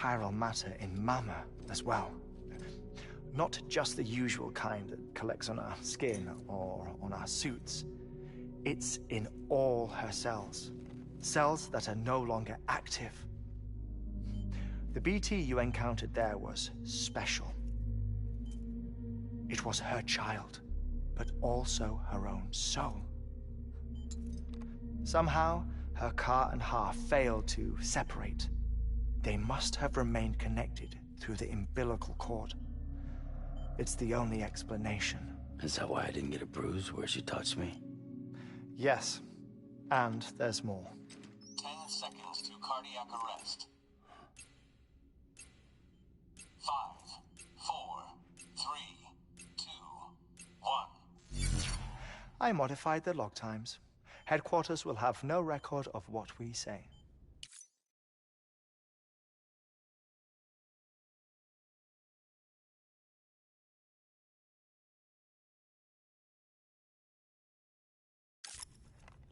chiral matter in Mama as well. Not just the usual kind that collects on our skin or on our suits. It's in all her cells. Cells that are no longer active. The BT you encountered there was special. It was her child, but also her own soul. Somehow, her car and half failed to separate. They must have remained connected through the umbilical cord. It's the only explanation. Is that why I didn't get a bruise where she touched me? Yes, and there's more. 10 seconds to cardiac arrest. 5, 4, 3, 2, 1. I modified the log times. Headquarters will have no record of what we say.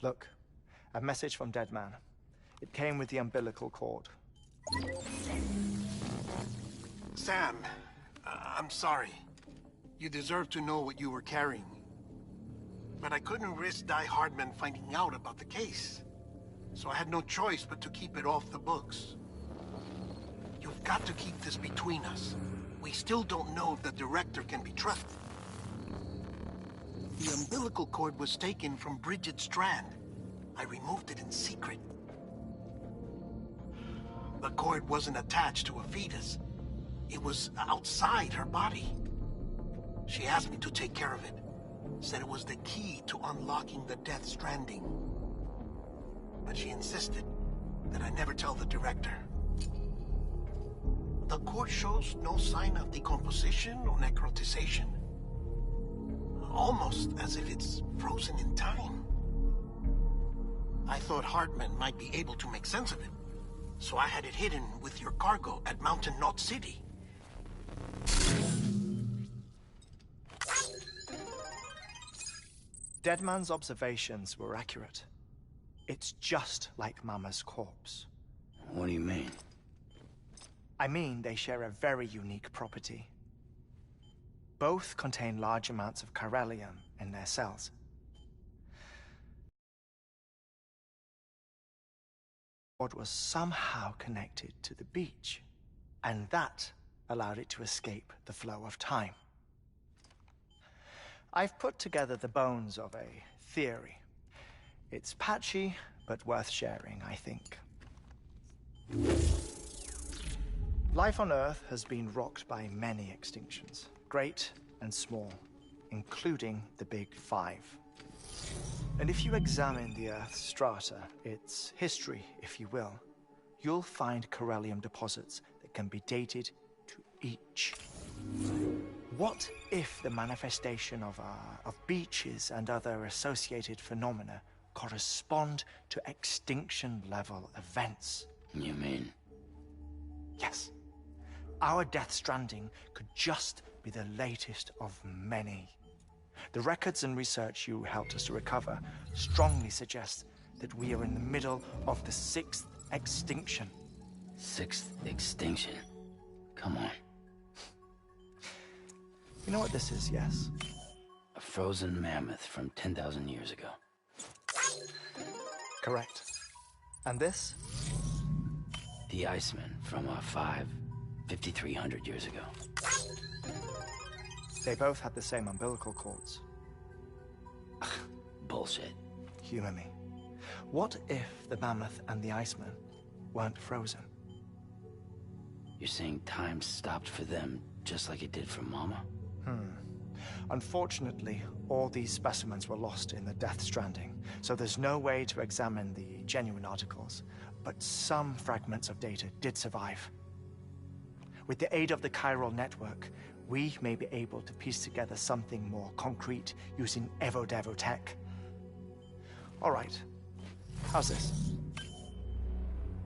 Look, a message from Dead Man. It came with the umbilical cord. Sam, I'm sorry. You deserve to know what you were carrying. But I couldn't risk Die Hardman finding out about the case. So I had no choice but to keep it off the books. You've got to keep this between us. We still don't know if the director can be trusted. The umbilical cord was taken from Bridget Strand. I removed it in secret. The cord wasn't attached to a fetus. It was outside her body. She asked me to take care of it. Said it was the key to unlocking the Death Stranding. But she insisted that I never tell the director. The cord shows no sign of decomposition or necrotization. Almost as if it's frozen in time. I thought Hartman might be able to make sense of it, so I had it hidden with your cargo at Mountain Knot City. Deadman's observations were accurate. It's just like Mama's corpse. What do you mean? I mean, they share a very unique property. Both contain large amounts of chiralium in their cells. The cord was somehow connected to the beach, and that allowed it to escape the flow of time. I've put together the bones of a theory. It's patchy, but worth sharing, I think. Life on Earth has been rocked by many extinctions, great and small, including the Big Five. And if you examine the Earth's strata, its history, if you will, you'll find chiralium deposits that can be dated to each. What if the manifestation of beaches and other associated phenomena correspond to extinction-level events? You mean? Yes. Our Death Stranding could just be the latest of many. The records and research you helped us to recover strongly suggest that we are in the middle of the 6th extinction. 6th extinction? Come on. You know what this is, yes? A frozen mammoth from 10,000 years ago. Correct. And this? The Iceman from 5,300 years ago. They both had the same umbilical cords. Bullshit. Humor me. What if the mammoth and the Iceman weren't frozen? You're saying time stopped for them just like it did for Mama? Unfortunately, all these specimens were lost in the Death Stranding, so there's no way to examine the genuine articles, but some fragments of data did survive. With the aid of the chiral network, we may be able to piece together something more concrete using Evo-Devo tech. All right, how's this?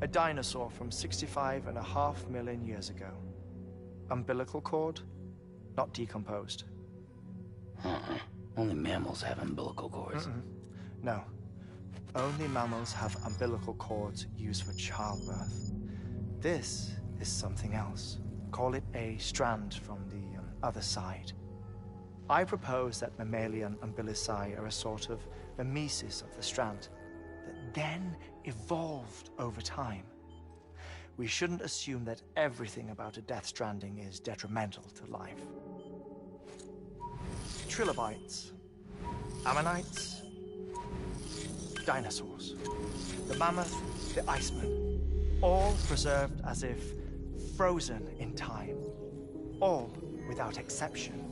A dinosaur from 65.5 million years ago. Umbilical cord, not decomposed. Only mammals have umbilical cords. No. Only mammals have umbilical cords used for childbirth. This is something else. Call it a strand from the other side. I propose that mammalian umbilici are a sort of mimesis of the strand that then evolved over time. We shouldn't assume that everything about a Death Stranding is detrimental to life. Trilobites, ammonites, dinosaurs, the mammoth, the iceman, all preserved as if frozen in time, all without exception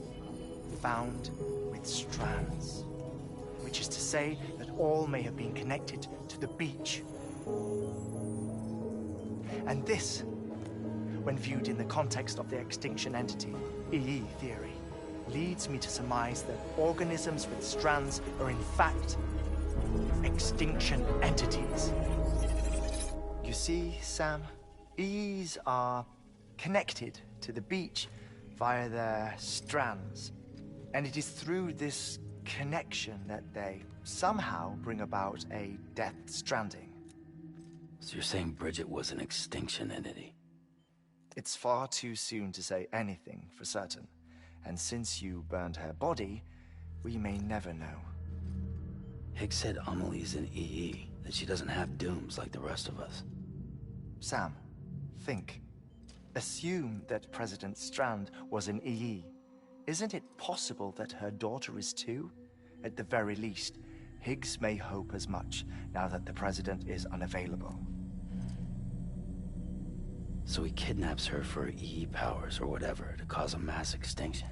found with strands, which is to say that all may have been connected to the beach. And this, when viewed in the context of the extinction entity, EE theory, leads me to surmise that organisms with strands are in fact extinction entities. You see, Sam, EEs are connected to the beach via their strands. And it is through this connection that they somehow bring about a Death Stranding. So you're saying Bridget was an extinction entity? It's far too soon to say anything for certain. And since you burned her body, we may never know. Higgs said Amelie's an EE, that she doesn't have dooms like the rest of us. Sam, think. Assume that President Strand was an EE. Isn't it possible that her daughter is too? At the very least, Higgs may hope as much now that the President is unavailable. So he kidnaps her for EE powers or whatever to cause a mass extinction.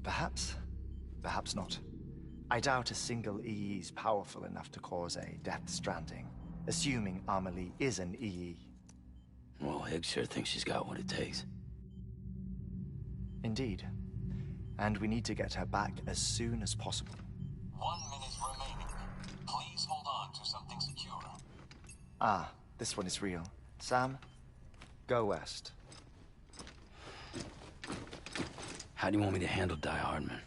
Perhaps. Perhaps not. I doubt a single EE is powerful enough to cause a Death Stranding, assuming Amelie is an EE. Well, Higgs sure thinks she's got what it takes. Indeed. And we need to get her back as soon as possible. 1 minute remaining. Please hold on to something secure. Ah, this one is real. Sam, go west. How do you want me to handle Die Hardman?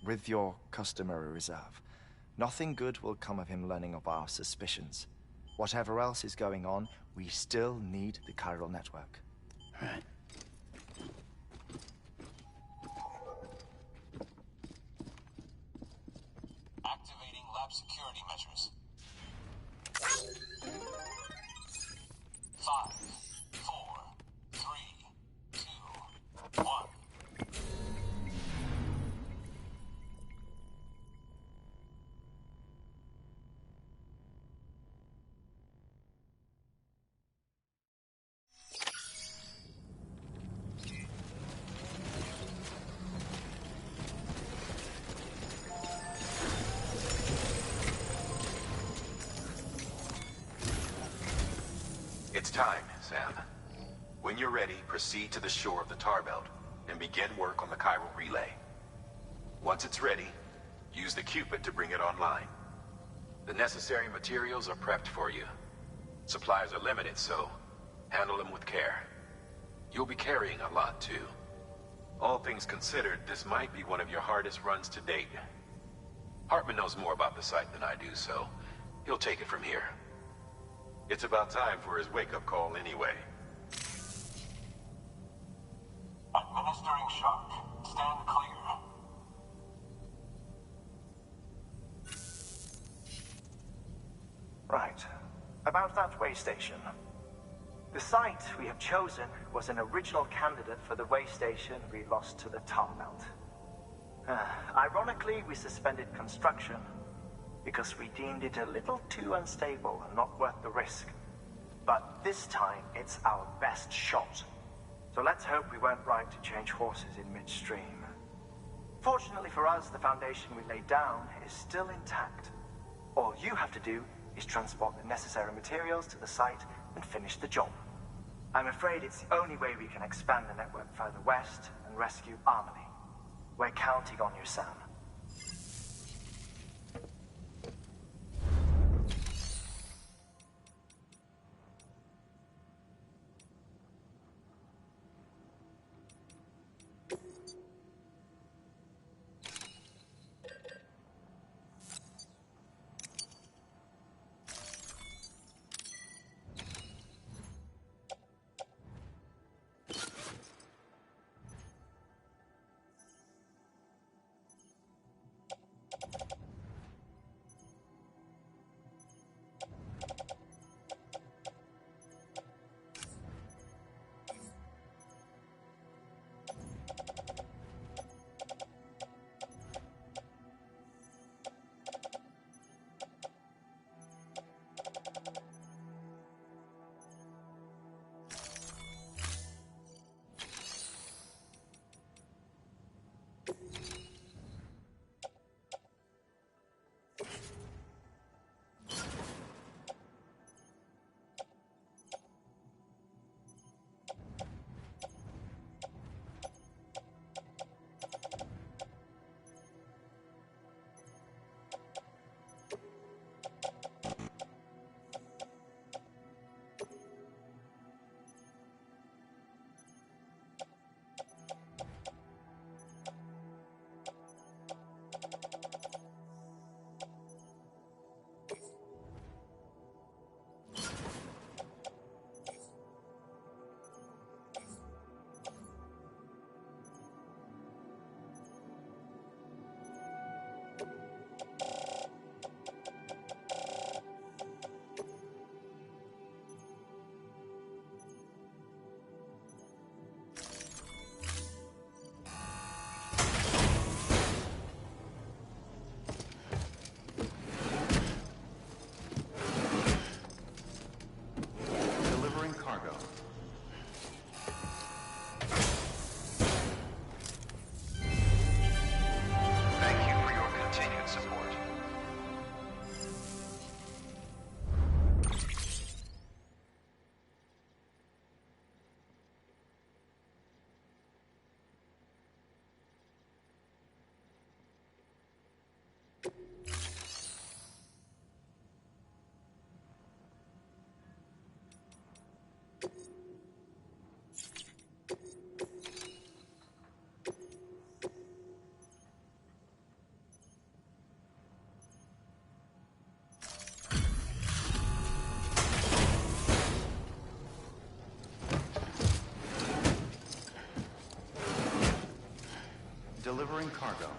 With your customary reserve. Nothing good will come of him learning of our suspicions. Whatever else is going on, we still need the chiral network. Right. Activating lab security measures. 5, 4, 3, 2, 1. It's time, Sam. When you're ready, proceed to the shore of the tar belt and begin work on the chiral relay. Once it's ready, use the Cupid to bring it online. The necessary materials are prepped for you. Supplies are limited, so handle them with care. You'll be carrying a lot, too. All things considered, this might be one of your hardest runs to date. Hartman knows more about the site than I do, so he'll take it from here. It's about time for his wake-up call anyway. Administering shock. Stand clear. Right. About that way station. The site we have chosen was an original candidate for the way station we lost to the tar belt. Ironically, we suspended construction because we deemed it a little too unstable and not worth the risk. But this time, it's our best shot. So let's hope we weren't right to change horses in midstream. Fortunately for us, the foundation we laid down is still intact. All you have to do is transport the necessary materials to the site and finish the job. I'm afraid it's the only way we can expand the network further west and rescue Amelie. We're counting on you, Sam. Thank you for your continued support. Delivering cargo.